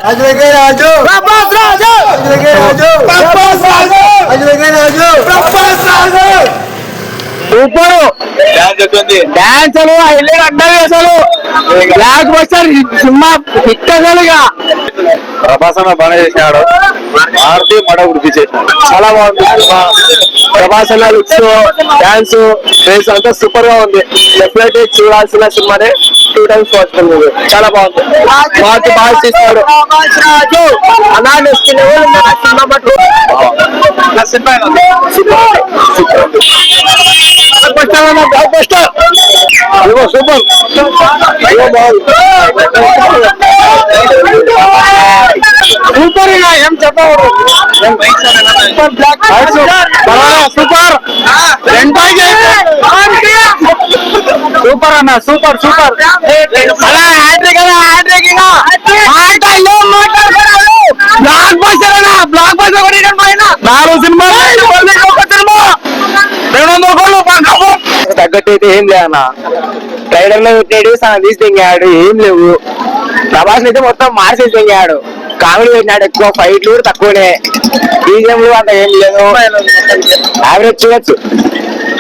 అజలకే రాజు ప్రభాస్ రాజు అజలకే రాజు ప్రభాస్ రాజు అజలకే రాజు ప్రభాస్ రాజు super dance highlight అంటారు అసలు block buster cinema hit అసలుగా ప్రభాస్ అన్న బాగా చేసినాడు. ఆర్తి మడ వృద్ధి చేసినాడు. చాలా బాగుంది సినిమా. ప్రభాస్ అన్న లుక్స్ డాన్స్ ఫేస్ అంతా సూపర్ గా ఉంది. డెఫినెట్లీ చూడాల్సిన సినిమానే 2 times వాచబుల్ మూవీ. చాలా బాగుంది. మార్చి బాగా చేస్తాడు అన్నా నెక్స్ట్ లెవెల్ సినిమా మటుకు సూపర్ సూపర్ ఏం చెప్పకూడదు. సూపర్ సూపర్ అన్న సూపర్ సూపర్ బ్లాక్ బస్టర్ అన్న బ్లాక్ బస్టర్ 4 సినిమాలు 200 కోట్లు తగ్గట్టు అయితే ఏం లేదన్న. ట్రైలర్ లో పెట్టాడు సగం తీసి తెంగాడు. ఏం లేవు. ప్రభాస్ అయితే మొత్తం మార్చేసి తెంగాడు. కామెడీ పెట్టినాడు. ఎక్కువ ఫైట్లు కూడా తక్కువనే. బీజిఎంలు అంత ఏం లేదు. యావరేజ్ చూడొచ్చు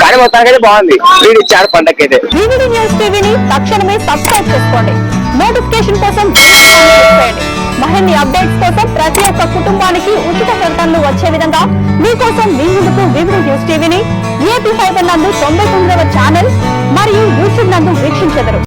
కానీ మొత్తానికైతే బాగుంది. వీడు ఇచ్చాడు పండగకైతే. వివిడి న్యూస్ టీవీని తక్షణమే సబ్స్క్రైబ్ చేసుకోండి. నోటిఫికేషన్ కోసం మరిన్ని అప్డేట్స్ కోసం ప్రతి ఒక్క కుటుంబానికి ఉచిత ప్రకటనలు వచ్చే విధంగా మీకోసం మీ ముందుకు వివిడి న్యూస్ టీవీని ఏపీ 5 నందు 99వ ఛానల్ మరియు యూట్యూబ్ నందు వీక్షించెదరు.